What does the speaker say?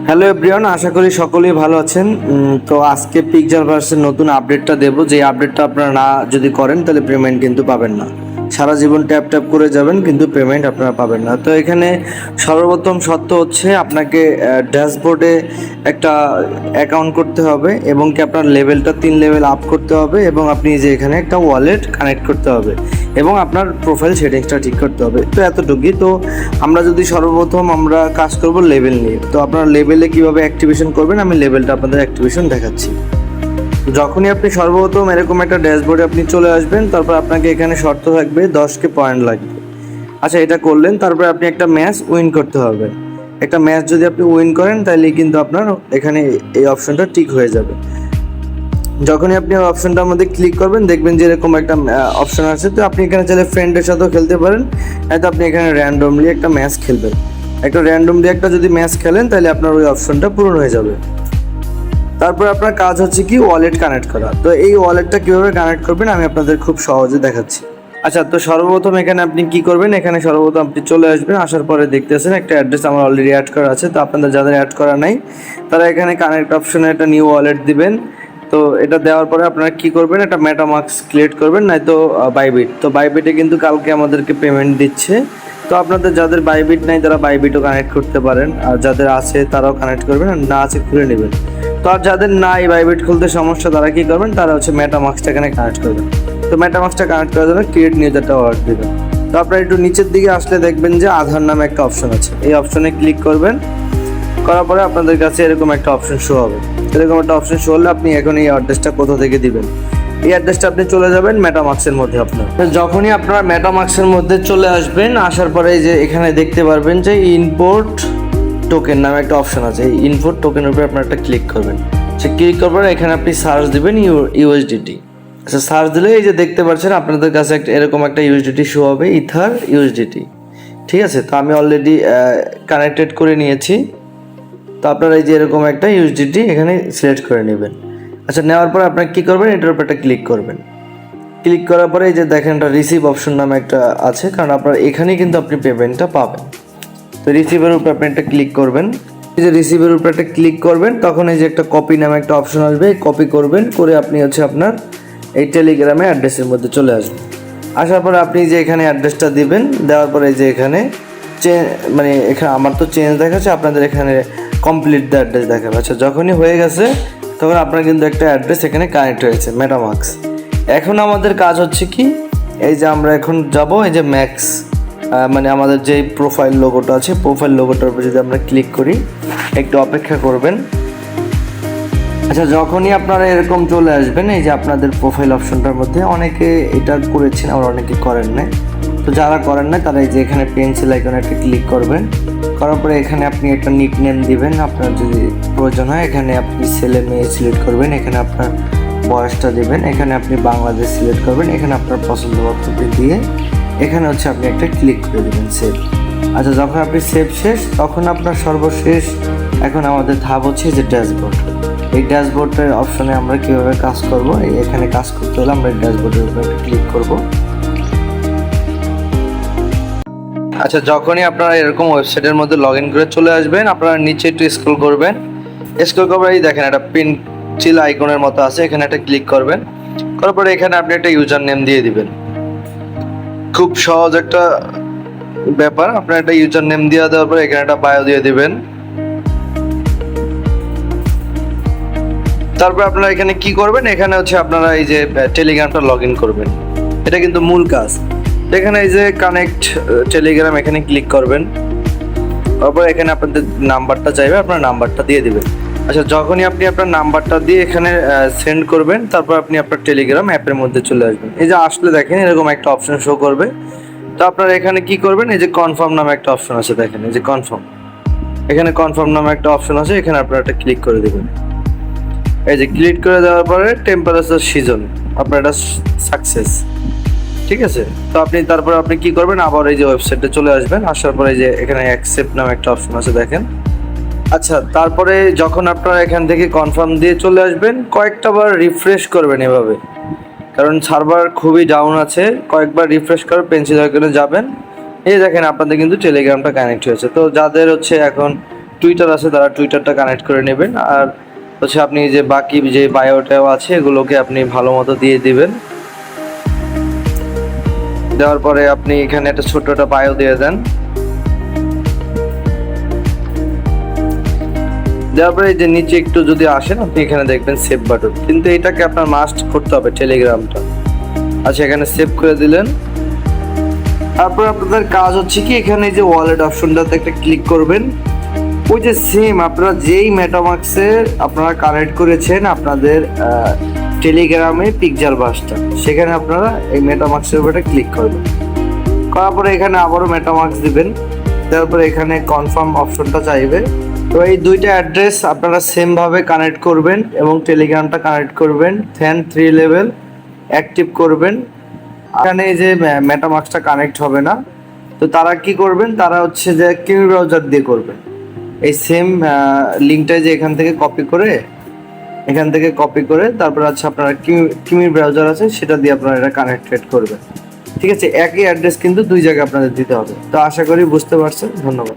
Hello everyone, আশা করি সকলেই ভালো আছেন। তো আজকে পিকজারভার্সের নতুন আপডেটটা দেবো। যে আপডেটটা আপনারা না যদি করেন তাহলে পেমেন্ট কিন্তু পাবেন না। সারা জীবন ট্যাপ ট্যাপ করে যাবেন কিন্তু পেমেন্ট আপনারা পাবেন না। তো এখানে সর্বপ্রথম শর্ত হচ্ছে আপনাকে ড্যাশবোর্ডে একটা অ্যাকাউন্ট করতে হবে এবং কি আপনার লেভেলটা 3 লেভেল আপ করতে হবে এবং আপনি যে এখানে একটা ওয়ালেট কানেক্ট করতে হবে এবং আপনার প্রোফাইল সেটিংসটা ঠিক করতে হবে। তো এতটুকুই। তো আমরা যদি সর্বপ্রথম আমরা কাজ করব লেভেল নিয়ে। তো আপনার লেভেলে কিভাবে অ্যাক্টিভেশন করবেন আমি লেভেলটা আপনাদের অ্যাক্টিভেশন দেখাচ্ছি। যখনই আপনি সর্বপ্রথম এরকম একটা ড্যাশবোর্ডে আপনি চলে আসবেন, তারপর আপনাকে এখানে শর্ত থাকবে 10কে পয়েন্ট লাগবে। আচ্ছা, এটা করলেন, তারপরে আপনি একটা ম্যাচ উইন করতে হবে। একটা ম্যাচ যদি আপনি উইন করেন তাহলে কিন্তু আপনার এখানে এই অপশনটা টিক হয়ে যাবে। যখনই আপনি অপশনটার মধ্যে ক্লিক করবেন দেখবেন যে এরকম একটা অপশন আছে। তো আপনি এখানে চাইলে ফ্রেন্ডের সাথেও খেলতে পারেন, হয়তো আপনি এখানে র্যান্ডমলি একটা ম্যাচ খেলবেন। একটা যদি ম্যাচ খেলেন তাহলে আপনার ওই অপশনটা পূরণ হয়ে যাবে। তারপর আপনার কাজ হচ্ছে কি ওয়ালেট কানেক্ট করা। তো এই ওয়ালেটটা কীভাবে কানেক্ট করবেন আমি আপনাদের খুব সহজে দেখাচ্ছি। আচ্ছা, তো সর্বপ্রথম এখানে আপনি কি করবেন, এখানে সর্বপ্রথম আপনি চলে আসবেন। আসার পরে দেখতেছেন একটা অ্যাড্রেস আমার অলরেডি অ্যাড করা আছে। তো আপনাদের যাদের অ্যাড করা নাই তারা এখানে কানেক্ট অপশনে একটা নিউ ওয়ালেট দিবেন। তো এটা দেওয়ার পরে আপনারা কি করবেন, একটা মেটামাস্ক ক্রিয়েট করবেন, নয়তো বাইবিট। তো বাইবিটে কিন্তু কালকে আমাদেরকে পেমেন্ট দিচ্ছে। তো আপনাদের যাদের বাইবিট নাই তারা বাইবিটও কানেক্ট করতে পারেন, আর যাদের আছে তারাও কানেক্ট করবেন, আর না আছে খুলে নেবেন। তো আর যাদের নাই বাইবিট খুলতে সমস্যা তারা কি করবেন, তারা হচ্ছে মেটামাস্কটা এখানে কানেক্ট করবেন। তো মেটামাস্কটা কানেক্ট করার জন্য ক্রিয়েট নিউ একটা ওয়ালেট দেবেন। তো আপনারা একটু নিচের দিকে আসলে দেখবেন যে আধার নামে একটা অপশন আছে, এই অপশনে ক্লিক করবেন। করার পরে আপনাদের কাছে এরকম একটা অপশন শো হবে। এরকম একটা অপশন শো হলে আপনি এখন এই অ্যাড্রেসটা কোথা থেকে দিবেন, এই অ্যাড্রেসটা আপনি চলে যাবেন মেটামাস্কের মধ্যে। আপনার যখনই আপনারা মেটামাস্কের মধ্যে চলে আসবেন, আসার পরে এই যে এখানে দেখতে পারবেন যে ইম্পোর্ট টোকেন নামে একটা অপশন আছে। এই ইম্পোর্ট টোকেনের উপরে আপনারা একটা ক্লিক করবেন। সে ক্লিক করবেন, এখানে আপনি সার্চ দিবেন ইউএসডিটি। আচ্ছা, সার্চ দিলে এই যে দেখতে পাচ্ছেন আপনাদের কাছে একটা এরকম একটা ইউএসডিটি শো হবে, ইথার ইউএসডিটি। ঠিক আছে, তো আমি অলরেডি কানেক্টেড করে নিয়েছি। তো আপনারা এই যে এরকম একটা ইউএসডিটি এখানে সিলেক্ট করে নেবেন। আচ্ছা, নেওয়ার পর আপনারা কী করবেন, এটার উপর একটা ক্লিক করবেন। ক্লিক করার পরে এই যে দেখেন একটা রিসিভ অপশন নামে একটা আছে, কারণ আপনার এখানেই কিন্তু আপনি পেমেন্টটা পাবেন। তো রিসিভের উপর আপনি একটা ক্লিক করবেন। এই যে রিসিভের উপর একটা ক্লিক করবেন, তখন এই যে একটা কপি নামে একটা অপশন আসবে, কপি করবেন, করে আপনি হচ্ছে আপনার এই টেলিগ্রামে অ্যাড্রেসের মধ্যে চলে আসবেন। আসার পরে আপনি যে এখানে অ্যাড্রেসটা দিবেন, দেওয়ার পরে এই যে এখানে মানে এখানে আমার তো চেঞ্জ দেখাচ্ছে, আপনাদের এখানে কমপ্লিট দ্য অ্যাড্রেস দেখাবে। আচ্ছা, যখনই হয়ে গেছে তখন আপনার কিন্তু একটা অ্যাড্রেস এখানে কানেক্ট হয়েছে মেটামাস্ক। এখন আমাদের কাজ হচ্ছে কি, এই যে আমরা এখন যাব এই যে ম্যাক্স মানে আমাদের যে প্রোফাইল লোগোটা আছে, প্রোফাইল লোগোটার উপর যদি আমরা ক্লিক করি, একটু অপেক্ষা করবেন। আচ্ছা, যখনই আপনারা এরকম চলে আসবেন এই যে আপনাদের প্রোফাইল অপশনটার মধ্যে, অনেকে এটা করেছেন আবার অনেকে করেন নাই। তো যারা করেন না তারা এই যে এখানে পেন্সিল আইকনে একটা ক্লিক করবেন। করার পরে এখানে আপনি একটা নিক নেম দিবেন, আপনার যদি প্রয়োজন হয়। এখানে আপনি ছেলে মেয়ে সিলেক্ট করবেন, এখানে আপনার বয়সটা দেবেন, এখানে আপনি বাংলাদেশ সিলেক্ট করবেন, এখানে আপনার পছন্দ বক্তব্য দিয়ে এখানে হচ্ছে আপনি একটা ক্লিক করে দেবেন সেভ। আচ্ছা, যখন আপনি সেভ শেষ তখন আপনার সর্বশেষ এখন আমাদের ধাপ হচ্ছে যে ড্যাশবোর্ড। এই ড্যাশবোর্ডের অপশনে আমরা কীভাবে কাজ করব, এখানে কাজ করতে হলে আমরা এই ড্যাশবোর্ডের উপর একটা ক্লিক করব। আচ্ছা, যখনই আপনারা এরকম ওয়েবসাইটের মধ্যে লগ ইন করে চলে আসবেন, আপনারা নিচে একটু স্ক্রল করবেন। স্ক্রল করবেন, এই দেখেন একটা পেন্সিল আইকনের মতো আছে, এখানে একটা ক্লিক করবেন। করার পরে এখানে আপনি একটা ইউজার নেম দিয়ে দিবেন। খুব সহজ একটা ব্যাপার। আপনার একটা ইউজার নেম দিয়ে দেওয়ার পরে এখানে একটা বায়ো দিয়ে দিবেন। তারপর আপনারা এখানে কি করবেন, এখানে হচ্ছে আপনারা এই যে টেলিগ্রামটা লগ ইন করবেন। এটা কিন্তু মূল কাজ। এখানে এই যে কানেক্ট টেলিগ্রাম এখানে ক্লিক করবেন। তারপর এখানে আপনাদের নাম্বারটা চাইবে, আপনার নাম্বারটা দিয়ে দিবেন। আচ্ছা, যখনই আপনি আপনার নাম্বারটা দিয়ে এখানে সেন্ড করবেন, তারপর আপনি আপনার টেলিগ্রাম অ্যাপের মধ্যে চলে আসবেন। এই যে আসলে দেখেন এরকম একটা অপশন শো করবে। তো আপনারা এখানে কি করবেন, এই যে কনফার্ম নামে একটা অপশন আছে, দেখেন এই যে কনফার্ম, এখানে কনফার্ম নামে একটা অপশন আছে, এখানে আপনারা একটা ক্লিক করে দেবেন। এই যে ক্লিক করে দেওয়ার পরে টেম্পারেচার সিজন আপনার এটা সাকসেস। ঠিক আছে, তো তারপরে আপনি কি করবেন, আবার এই যে ওয়েবসাইটে চলে আসবেন। আসার পরে যে এখানে অ্যাকসেপ্ট নামে একটা অপশন আছে, দেখেন। আচ্ছা, তারপরে যখন আপনারা এখান থেকে কনফার্ম দিয়ে চলে আসবেন, কয়েকটা বার রিফ্রেশ করবেন এভাবে, কারণ সার্ভার খুবই ডাউন আছে। কয়েকবার রিফ্রেশ করে পেন্সিল আইকনে যাবেন। এই দেখেন আপনাদের কিন্তু টেলিগ্রামটা কানেক্ট হয়েছে। তো যাদের হচ্ছে এখন টুইটার আছে তারা টুইটারটা কানেক্ট করে নেবেন। আর হচ্ছে আপনি যে বাকি যে বায়োটাও আছে এগুলোকে আপনি ভালো মতো দিয়ে দিবেন। দেওয়ার পরে আপনি এখানে একটা ছোট্ট একটা বায়ো দিয়ে দেন। দেওয়ার পরে এই যে নিচে একটু যদি আসেন আপনি এখানে দেখবেন সেভ বাটন, কিন্তু এটাকে আপনার মাস্ট করতে হবে টেলিগ্রামটা। আচ্ছা, এখানে সেভ করে দিলেন। তারপর আপনাদের কাজ হচ্ছে কি, এখানে যে ওয়ালেট অপশনটাতে একটা ক্লিক করবেন। ওই যে সেম আপনারা যেই মেটামাক্সে আপনারা কানেক্ট করেছেন আপনাদের টেলিগ্রামে পিকজালভার্সটা, সেখানে আপনারা এই মেটামাক্সের উপরে ক্লিক করবেন। করার পরে এখানে আবারও মেটামাক্স দিবেন। তারপরে এখানে কনফার্ম অপশনটা চাইবে। তো এই দুইটা অ্যাড্রেস আপনারা সেমভাবে কানেক্ট করবেন এবং টেলিগ্রামটা কানেক্ট করবেন। 3 লেভেল অ্যাক্টিভ করবেন। এখানে এই যে মেটামাক্সটা কানেক্ট হবে না, তো তারা কি করবেন, তারা হচ্ছে যে কিমি ব্রাউজার দিয়ে করবেন। এই সেম লিঙ্কটা যে এখান থেকে কপি করে তারপর হচ্ছে আপনারা কিমি ব্রাউজার আছে সেটা দিয়ে আপনারা এটা কানেক্টেড করবেন। ঠিক আছে, একই অ্যাড্রেস কিন্তু দুই জায়গায় আপনাদের দিতে হবে। তো আশা করি বুঝতে পারছেন। ধন্যবাদ।